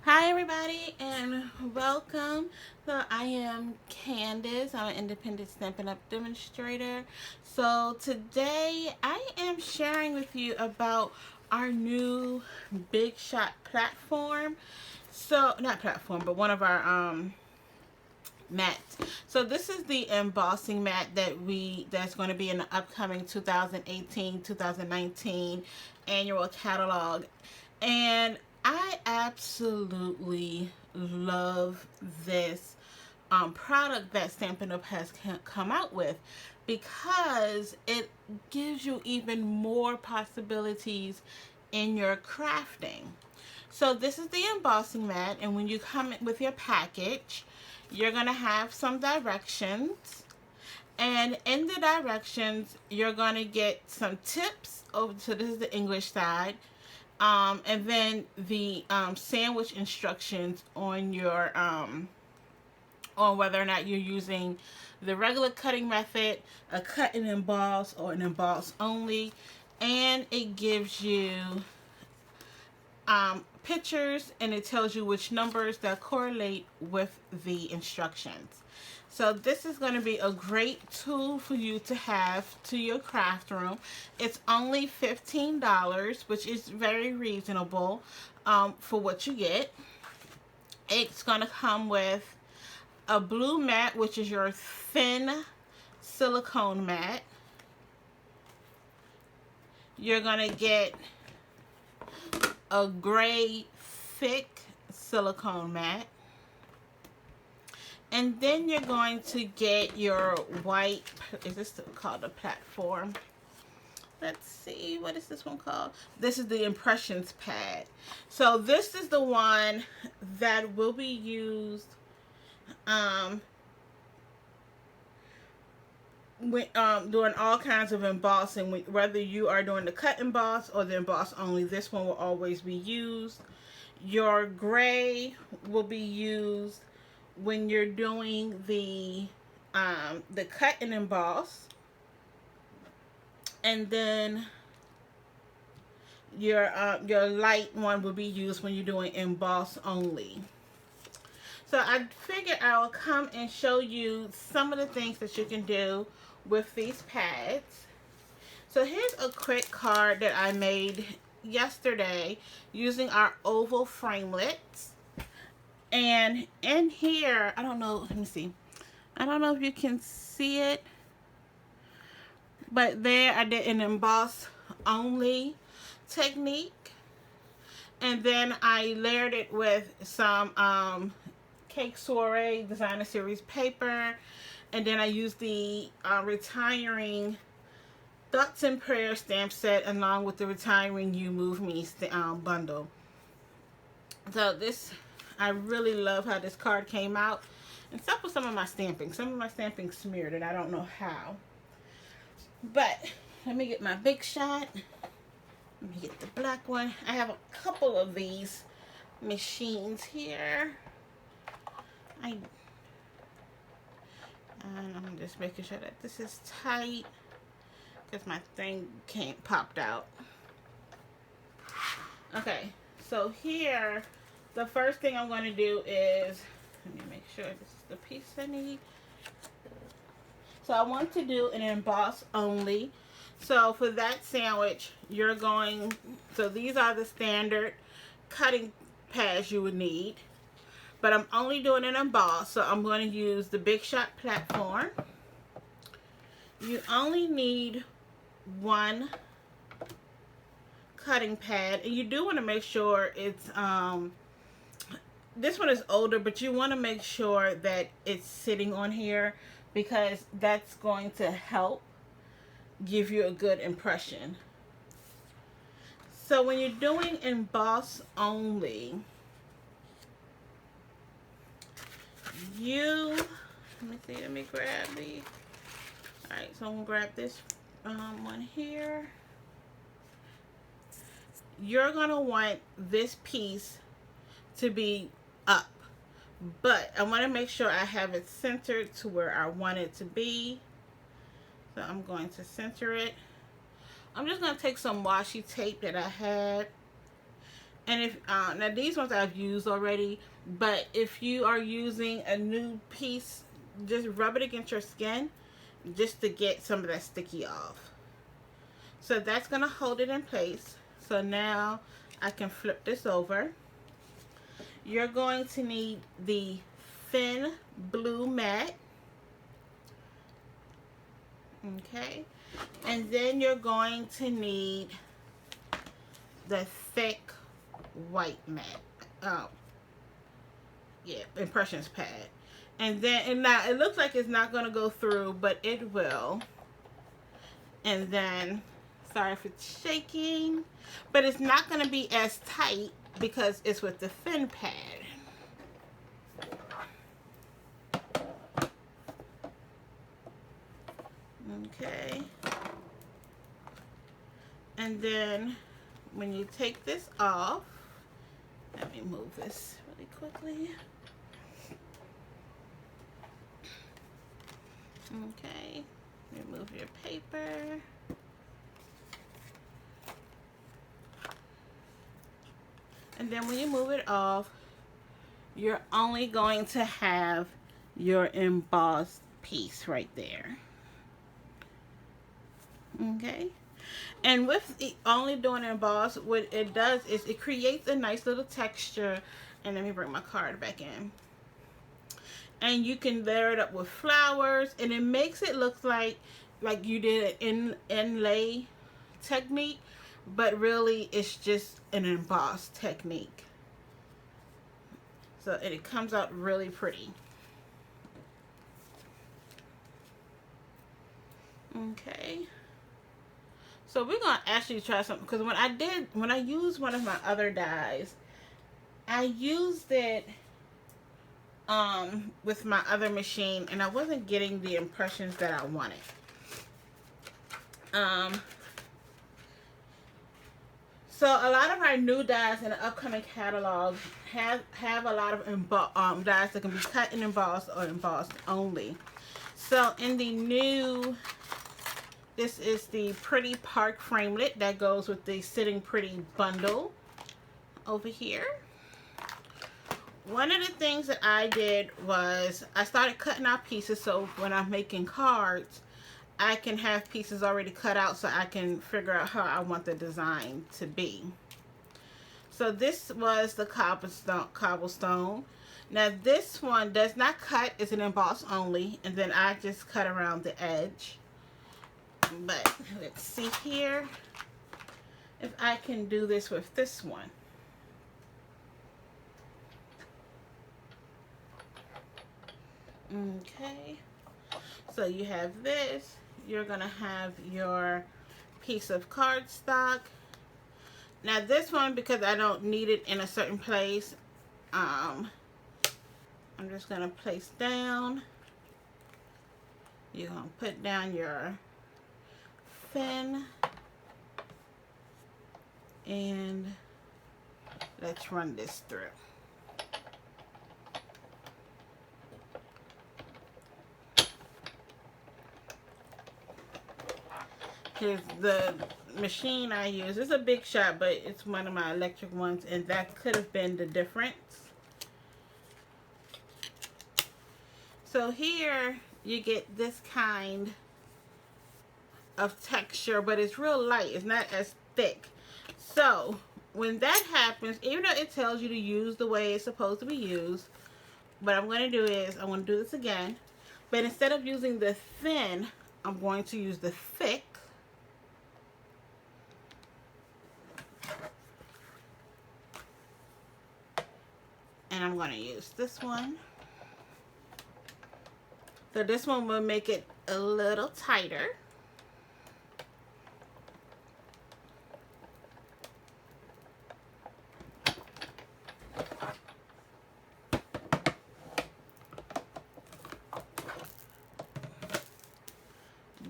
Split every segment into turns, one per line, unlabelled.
Hi everybody and welcome. So I am Candace. I'm an independent Stampin' Up demonstrator. So today I am sharing with you about our new Big Shot platform. So not platform, but one of our mats. So this is the embossing mat that's going to be in the upcoming 2018-2019 annual catalog. And I absolutely love this product that Stampin' Up has come out with because it gives you even more possibilities in your crafting. So this is the embossing mat, and when you come with your package, you're going to have some directions. And in the directions, you're going to get some tips. Over, so this is the English side. And then the sandwich instructions on your on whether or not you're using the regular cutting method, a cut and emboss, or an emboss only. And it gives you pictures, and it tells you which numbers that correlate with the instructions. So this is going to be a great tool for you to have to your craft room. It's only $15, which is very reasonable for what you get. It's going to come with a blue mat, which is your thin silicone mat. You're going to get a gray thick silicone mat. And then you're going to get your white, is this called a platform? Let's see, what is this one called? This is the impressions pad. So this is the one that will be used doing all kinds of embossing. Whether you are doing the cut emboss or the emboss only, this one will always be used. Your gray will be used when you're doing the cut and emboss, and then your light one will be used when you're doing emboss only. So I figured I will come and show you some of the things that you can do with these pads. So here's a quick card that I made yesterday using our oval framelits. And in here, I don't know, let me see. I don't know if you can see it, but there I did an emboss only technique. And then I layered it with some Cake Soiree Designer Series paper. And then I used the retiring Thoughts and Prayers stamp set along with the retiring You Move Me bundle. So this, I really love how this card came out. And so was some of my stamping. Some of my stamping smeared and I don't know how. But let me get my Big Shot. Let me get the black one. I have a couple of these machines here. And I'm just making sure that this is tight because my thing popped out. Okay, so here, the first thing I'm going to do is, let me make sure this is the piece I need. So I want to do an emboss only. So for that sandwich, you're going, so these are the standard cutting pads you would need. But I'm only doing an emboss, so I'm going to use the Big Shot platform. You only need one cutting pad, and you do want to make sure it's this one is older, but you want to make sure that it's sitting on here because that's going to help give you a good impression. So when you're doing emboss only, let me grab the, alright, so I'm going to grab this one here. You're going to want this piece to be up, but I want to make sure I have it centered to where I want it to be. So I'm going to center it. I'm just going to take some washi tape that I had, And if now these ones I've used already, but if you are using a new piece, just rub it against your skin just to get some of that sticky off. So that's going to hold it in place. So now I can flip this over. You're going to need the thin blue mat. Okay. And then you're going to need the thick white mat. Oh, yeah, impressions pad. And now it looks like it's not going to go through, but it will. And then, sorry if it's shaking, but it's not going to be as tight because it's with the thin pad. Okay. And then when you take this off, let me move this really quickly. Okay, remove your paper. And then when you move it off, you're only going to have your embossed piece right there. Okay. And with only doing emboss, what it does is it creates a nice little texture. And let me bring my card back in. And you can layer it up with flowers, and it makes it look like you did an inlay technique, but really it's just an emboss technique. So it comes out really pretty. Okay. So we're gonna actually try something, because when I used one of my other dies, I used it with my other machine, and I wasn't getting the impressions that I wanted. So a lot of our new dies in the upcoming catalog have a lot of dies that can be cut and embossed or embossed only. So in the new, this is the Pretty Park Framelit that goes with the Sitting Pretty bundle over here. One of the things that I did was I started cutting out pieces, so when I'm making cards, I can have pieces already cut out so I can figure out how I want the design to be. So this was the cobblestone. Now this one does not cut, it's an emboss only, and then I just cut around the edge. But let's see here if I can do this with this one. Okay, so you have this. You're gonna have your piece of cardstock. Now this one, because I don't need it in a certain place, I'm just gonna place down. You're gonna put down your thin, and let's run this through. Here's the machine I use. It's a Big Shot, but it's one of my electric ones, and that could have been the difference. So here you get this kind of texture, but it's real light. It's not as thick. So when that happens, even though it tells you to use the way it's supposed to be used, what I'm going to do is I'm going to do this again, but instead of using the thin, I'm going to use the thick. And I'm going to use this one. So this one will make it a little tighter.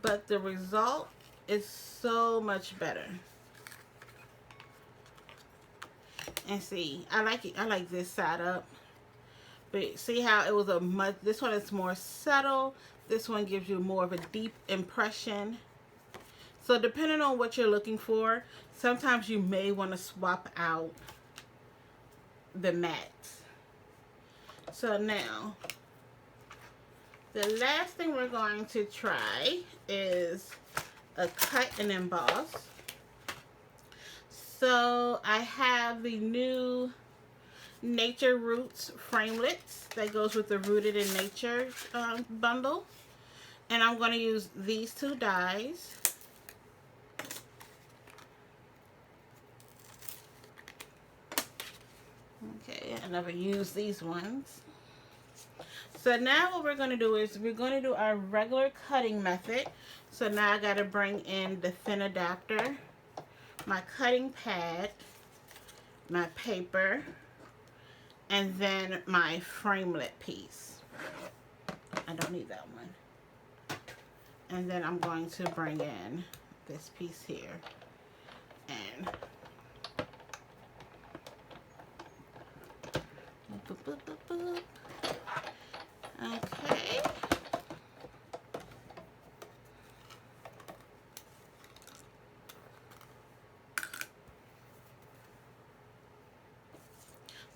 But the result is so much better. And see, I like it. I like this side up. But see how it was this one is more subtle. This one gives you more of a deep impression. So depending on what you're looking for, sometimes you may want to swap out the mats. So now, the last thing we're going to try is a cut and emboss. So I have the new Nature Roots framelits that goes with the Rooted in Nature bundle. And I'm going to use these two dies. Okay, I never used these ones. So now what we're going to do is we're going to do our regular cutting method. So now I got to bring in the thin adapter, my cutting pad, my paper, and then my framelit piece. I don't need that one. And then I'm going to bring in this piece here. And boop, boop, boop, boop. Okay.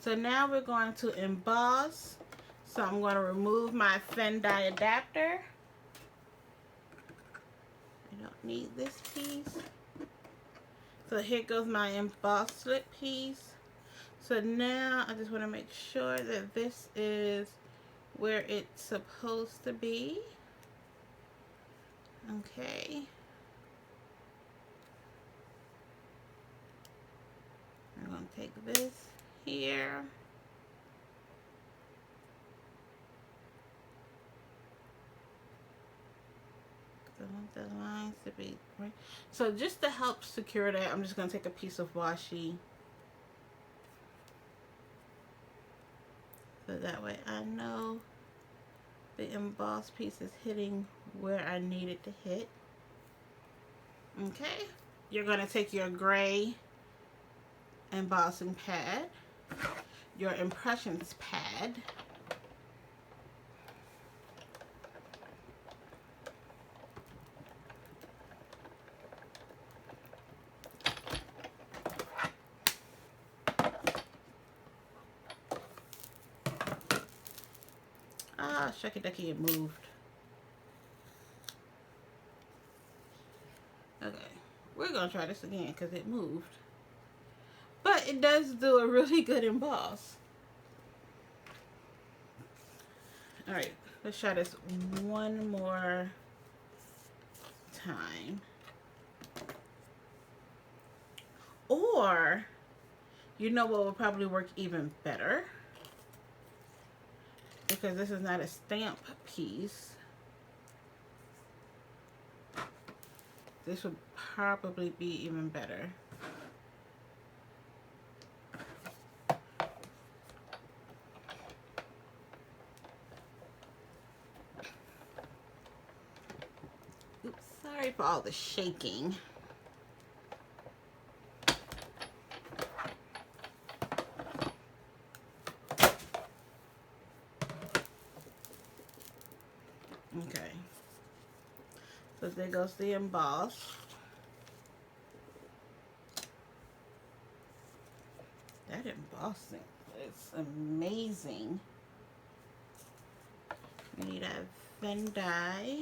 So now we're going to emboss. So I'm going to remove my thin die adapter. I don't need this piece. So here goes my emboss slip piece. So now I just want to make sure that this is where it's supposed to be. Okay. I'm going to take this here. I want the lines to be right. So just to help secure that, I'm just going to take a piece of washi. So that way I know the emboss piece is hitting where I need it to hit. Okay. You're going to take your gray embossing pad, your impressions pad, shucky ducky, it moved. Okay, we're gonna try this again because it moved. But it does do a really good emboss. Alright, let's try this one more time. Or, you know what will probably work even better? Because this is not a stamp piece. This would probably be even better. Oops, sorry for all the shaking. Okay, so there goes the emboss. That embossing is amazing. We need a thin die.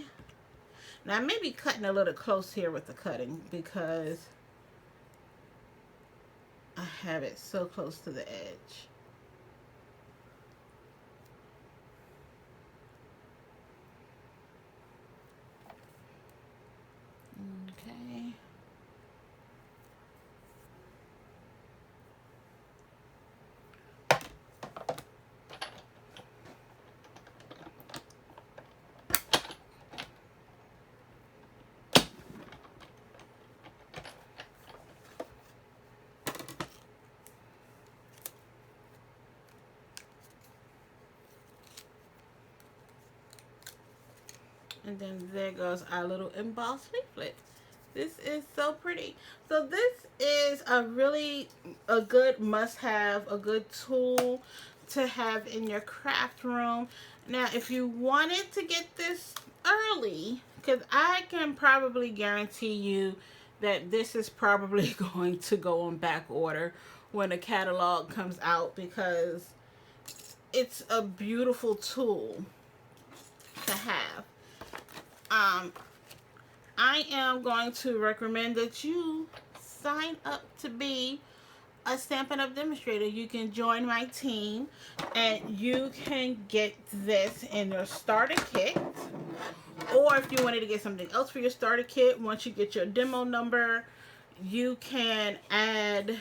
Now I may be cutting a little close here with the cutting because I have it so close to the edge. Okay. And then there goes our little embossed leaflet. This is so pretty. So this is a good must-have, a good tool to have in your craft room. Now, if you wanted to get this early, because I can probably guarantee you that this is probably going to go on back order when a catalog comes out, because it's a beautiful tool to have. I am going to recommend that you sign up to be a Stampin' Up! Demonstrator. You can join my team and you can get this in your starter kit. Or if you wanted to get something else for your starter kit, once you get your demo number, you can add,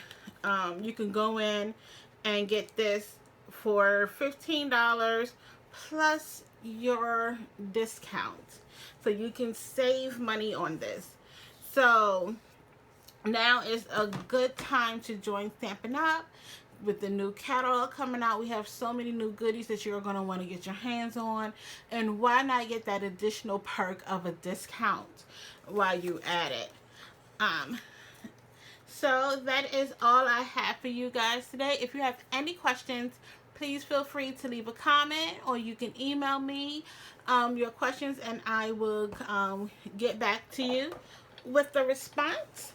you can go in and get this for $15 plus your discount. So you can save money on this. So now is a good time to join Stampin' Up! With the new catalog coming out. We have so many new goodies that you're going to want to get your hands on. And why not get that additional perk of a discount while you at it? So that is all I have for you guys today. If you have any questions, please feel free to leave a comment, or you can email me your questions and I will get back to you with the response.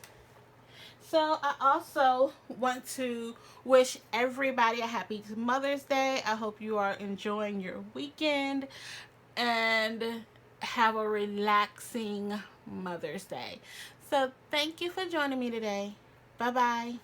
So I also want to wish everybody a happy Mother's Day. I hope you are enjoying your weekend and have a relaxing Mother's Day. So thank you for joining me today. Bye-bye.